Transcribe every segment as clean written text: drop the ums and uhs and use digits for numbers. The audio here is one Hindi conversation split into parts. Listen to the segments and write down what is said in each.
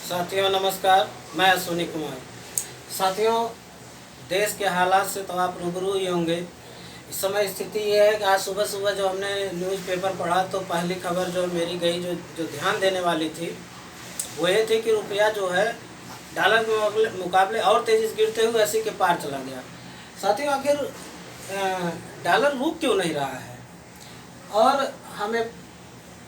साथियों नमस्कार, मैं अश्विनी कुमार। साथियों, देश के हालात से तो आप रूबरू ही होंगे। इस समय स्थिति ये है कि आज सुबह सुबह जो हमने न्यूज़पेपर पढ़ा तो पहली खबर जो मेरी गई जो ध्यान देने वाली थी वो ये थी कि रुपया जो है डॉलर के मुकाबले और तेज़ी से गिरते हुए 80 के पार चला गया। साथियों, आखिर डॉलर रुक क्यों नहीं रहा है? और हमें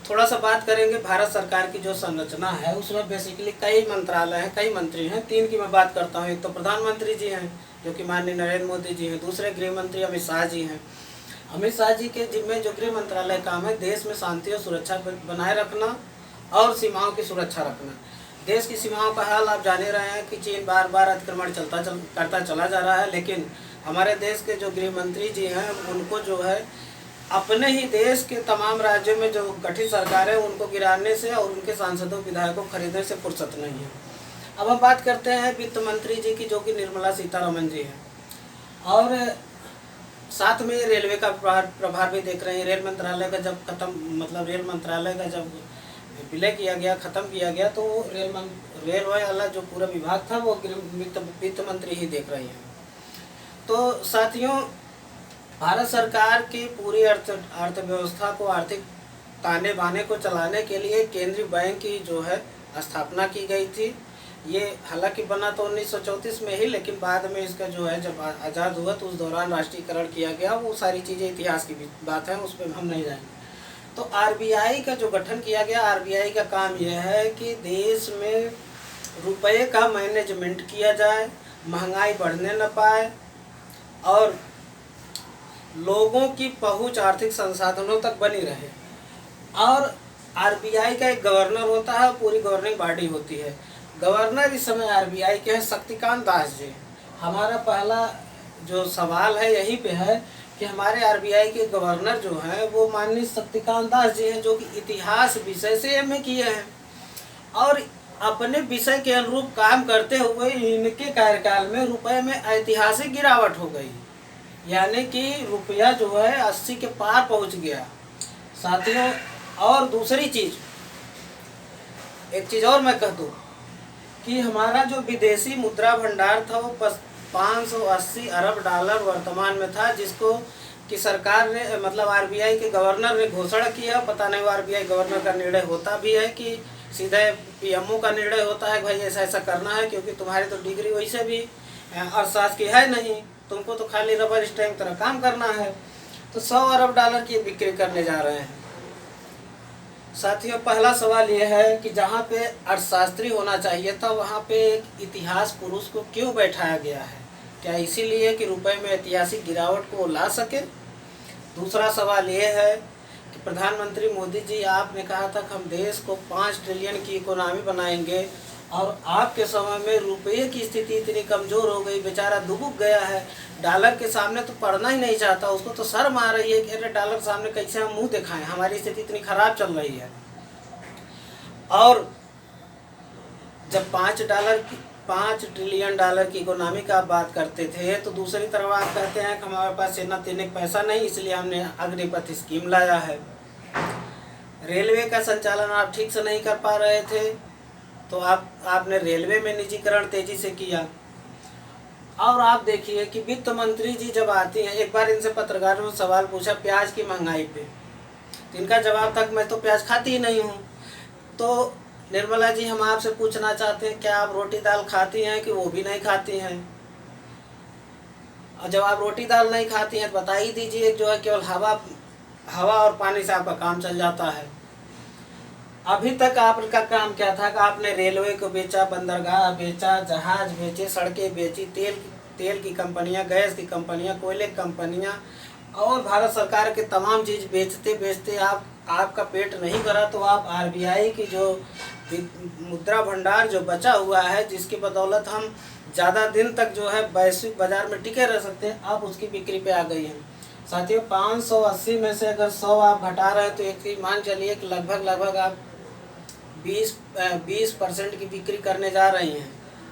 थोड़ा सा बात करेंगे भारत सरकार की जो संरचना है उसमें बेसिकली कई मंत्रालय हैं, कई मंत्री हैं। तीन की मैं बात करता हूँ। एक तो प्रधानमंत्री जी हैं जो कि माननीय नरेंद्र मोदी जी हैं, दूसरे गृह मंत्री अमित शाह जी हैं। अमित शाह जी के जिम्मे जो गृह मंत्रालय काम है देश में शांति और सुरक्षा बनाए रखना और सीमाओं की सुरक्षा रखना। देश की सीमाओं का हाल आप जाने रहे हैं कि चीन बार बार अतिक्रमण करता चला जा रहा है, लेकिन हमारे देश के जो गृह मंत्री जी हैं उनको जो है अपने ही देश के तमाम राज्यों में जो गठित सरकार है उनको गिराने से और उनके सांसदों विधायकों को खरीदने से फुर्सत नहीं है। अब हम बात करते हैं वित्त मंत्री जी की, जो कि निर्मला सीतारमण जी हैं, और साथ में रेलवे का प्रभार भी देख रहे हैं। रेल मंत्रालय का जब रेल मंत्रालय का जब विलय किया गया, ख़त्म किया गया, तो रेलवे वाला जो पूरा विभाग था वो वित्त मंत्री ही देख रही हैं। तो साथियों, भारत सरकार की पूरी अर्थव्यवस्था को, आर्थिक ताने बाने को चलाने के लिए केंद्रीय बैंक की जो है स्थापना की गई थी। ये हालांकि बना तो 1934 में ही, लेकिन बाद में इसका जो है जब आज़ाद हुआ तो उस दौरान राष्ट्रीयकरण किया गया। वो सारी चीज़ें इतिहास की बात है, उस पर हम नहीं जाएंगे। तो आरबीआई का जो गठन किया गया, आरबीआई का काम यह है कि देश में रुपये का मैनेजमेंट किया जाए, महंगाई बढ़ने न पाए और लोगों की पहुंच आर्थिक संसाधनों तक बनी रहे। और आरबीआई का एक गवर्नर होता है, पूरी गवर्निंग बॉडी होती है। गवर्नर इस समय आरबीआई के हैं शक्तिकांत दास जी। हमारा पहला जो सवाल है यहीं पे है कि हमारे आरबीआई के गवर्नर जो हैं वो माननीय शक्तिकांत दास जी हैं, जो कि इतिहास विषय से एमए किए हैं और अपने विषय के अनुरूप काम करते हुए इनके कार्यकाल में रुपये में ऐतिहासिक गिरावट हो गई, यानी कि रुपया जो है 80 के पार पहुंच गया। साथियों, और दूसरी चीज़, एक चीज़ और मैं कह दूँ कि हमारा जो विदेशी मुद्रा भंडार था वो 580 अरब डॉलर वर्तमान में था, जिसको कि सरकार ने आरबीआई के गवर्नर ने घोषणा किया। पता नहीं वो आरबीआई गवर्नर का निर्णय होता भी है कि सीधे पीएमओ का निर्णय होता है, भाई ऐसा ऐसा करना है, क्योंकि तुम्हारी तो डिग्री वैसे भी अर्थशास्त्र की है नहीं, तुमको तो खाली रबर स्टैम्प तरह काम करना है। तो 100 अरब डॉलर की बिक्री करने जा रहे हैं। साथियों, पहला सवाल यह है कि जहाँ पे अर्थशास्त्री होना चाहिए था वहाँ पे एक इतिहास पुरुष को क्यों बैठाया गया है? क्या इसीलिए कि रुपए में ऐतिहासिक गिरावट को ला सके? दूसरा सवाल यह है कि प्रधानमंत्री मोदी जी, आपने कहा था कि हम देश को 5 ट्रिलियन की इकोनॉमी बनाएंगे, और आपके समय में रुपये की स्थिति इतनी कमज़ोर हो गई, बेचारा दुबक गया है, डॉलर के सामने तो पढ़ना ही नहीं चाहता, उसको तो शर्म आ रही है कि अरे डॉलर के सामने कैसे हम मुंह दिखाएं, हमारी स्थिति इतनी ख़राब चल रही है। और जब 5 ट्रिलियन डॉलर की इकोनॉमी का आप बात करते थे, तो दूसरी तरफ आप कहते हैं कि हमारे पास सेना देने का पैसा नहीं, इसलिए हमने अग्निपथ स्कीम लाया है। रेलवे का संचालन आप ठीक से नहीं कर पा रहे थे, तो आपने रेलवे में निजीकरण तेजी से किया। और आप देखिए कि वित्त मंत्री जी जब आती हैं, एक बार इनसे पत्रकारों ने सवाल पूछा प्याज की महंगाई पे, तो इनका जवाब था कि मैं तो प्याज खाती ही नहीं हूँ। तो निर्मला जी, हम आपसे पूछना चाहते हैं, क्या आप रोटी दाल खाती हैं कि वो भी नहीं खाती हैं? और जब आप रोटी दाल नहीं खाती हैं तो बता ही दीजिए, जो है केवल हवा और पानी से आपका काम चल जाता है। अभी तक आपका काम क्या था कि आपने रेलवे को बेचा, बंदरगाह बेचा, जहाज बेचे, सड़कें बेची, तेल की कंपनियां, गैस की कंपनियां, कोयले की कंपनियां और भारत सरकार के तमाम चीज़ बेचते बेचते आपका पेट नहीं भरा। तो आप आरबीआई की जो मुद्रा भंडार जो बचा हुआ है, जिसकी बदौलत हम ज़्यादा दिन तक जो है वैश्विक बाज़ार में टिके रह सकते हैं, आप उसकी बिक्री पे आ गई हैं। साथियों, 580 में से अगर 100 आप घटा रहे हैं तो एक मान चलिए कि लगभग आप 20% की बिक्री करने जा रही हैं।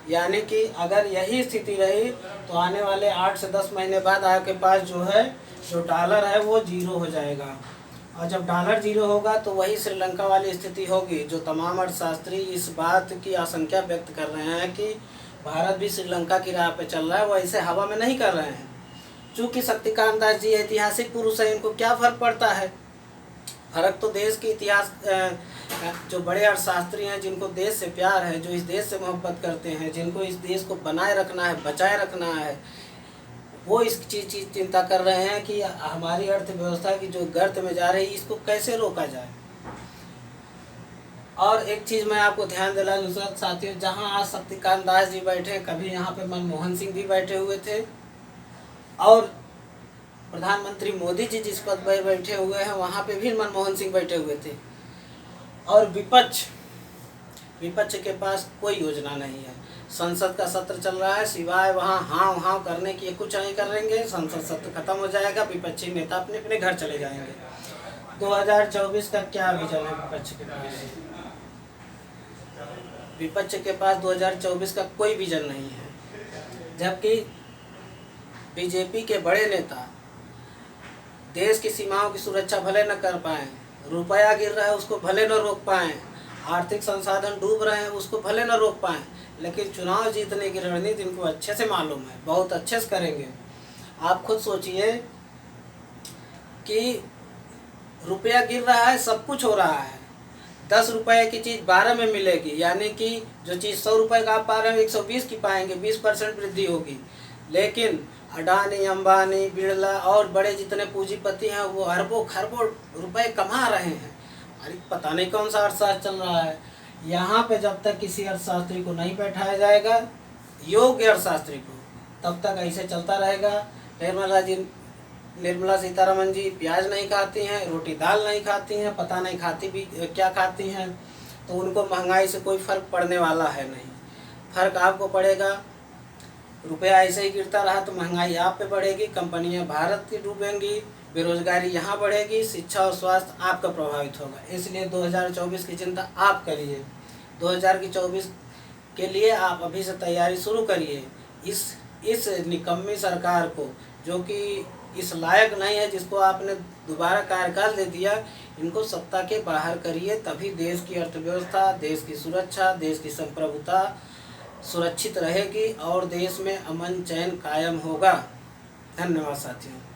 यानी कि अगर यही स्थिति रही तो आने वाले 8 से 10 महीने बाद आपके पास जो है जो डॉलर है वो 0 हो जाएगा। और जब डॉलर जीरो होगा तो वही श्रीलंका वाली स्थिति होगी, जो तमाम अर्थशास्त्री इस बात की आशंका व्यक्त कर रहे हैं कि भारत भी श्रीलंका की राह पे चल रहा है, वो ऐसे हवा में नहीं कर रहे हैं। चूँकि शक्तिकांत दास जी ऐतिहासिक पुरुष हैं, इनको क्या फ़र्क पड़ता है। फर्क तो देश के इतिहास, जो बड़े अर्थशास्त्री हैं, जिनको देश से प्यार है, जो इस देश से मोहब्बत करते हैं, जिनको इस देश को बनाए रखना है, बचाए रखना है, वो इस चीज़ चिंता कर रहे हैं कि हमारी अर्थव्यवस्था की जो गर्त में जा रही है, इसको कैसे रोका जाए। और एक चीज़ मैं आपको ध्यान दिला दूँ साथियों, जहाँ आज शक्तिकांत दास जी बैठे, कभी यहाँ पे मनमोहन सिंह भी बैठे हुए थे, और प्रधानमंत्री मोदी जी जिस पद पर बैठे हुए हैं वहाँ पे भी मनमोहन सिंह बैठे हुए थे। और विपक्ष के पास कोई योजना नहीं है। संसद का सत्र चल रहा है, सिवाय वहाँ हाँ हाँ करने की कुछ नहीं करेंगे। संसद सत्र खत्म हो जाएगा, विपक्षी नेता अपने अपने घर चले जाएंगे। 2024 का क्या विजन है विपक्ष के पास? विपक्ष के पास 2024 का कोई विजन नहीं है। जबकि बीजेपी के बड़े नेता देश की सीमाओं की सुरक्षा भले न कर पाएँ, रुपया गिर रहा है उसको भले न रोक पाएँ, आर्थिक संसाधन डूब रहे हैं उसको भले न रोक पाएँ, लेकिन चुनाव जीतने की रणनीति इनको अच्छे से मालूम है, बहुत अच्छे से करेंगे। आप खुद सोचिए कि रुपया गिर रहा है, सब कुछ हो रहा है, 10 रुपये की चीज़ 12 में मिलेगी, यानी कि जो चीज़ 100 रुपये का आप पा रहे हैं 120 की पाएंगे, 20% वृद्धि होगी। लेकिन अडानी, अंबानी, बिरला और बड़े जितने पूंजीपति हैं वो अरबों खरबों रुपए कमा रहे हैं। अरे पता नहीं कौन सा अर्थशास्त्र चल रहा है यहाँ पे। जब तक किसी अर्थशास्त्री को नहीं बैठाया जाएगा, योग्य अर्थशास्त्री को, तब तक ऐसे चलता रहेगा। निर्मला सीतारमन जी प्याज नहीं खाती हैं, रोटी दाल नहीं खाती हैं, पता नहीं खाती भी क्या खाती हैं, तो उनको महंगाई से कोई फ़र्क पड़ने वाला है नहीं। फ़र्क आपको पड़ेगा। रुपया ऐसे ही गिरता रहा तो महंगाई आप पे बढ़ेगी, कंपनियां भारत की डूबेंगी, बेरोजगारी यहाँ बढ़ेगी, शिक्षा और स्वास्थ्य आपका प्रभावित होगा। इसलिए 2024 की चिंता आप करिए। 2024 के लिए आप अभी से तैयारी शुरू करिए। इस निकम्मी सरकार को, जो कि इस लायक नहीं है, जिसको आपने दोबारा कार्यकाल दे दिया, इनको सत्ता के बाहर करिए, तभी देश की अर्थव्यवस्था, देश की सुरक्षा, देश की संप्रभुता सुरक्षित रहेगी और देश में अमन चैन कायम होगा। धन्यवाद साथियों।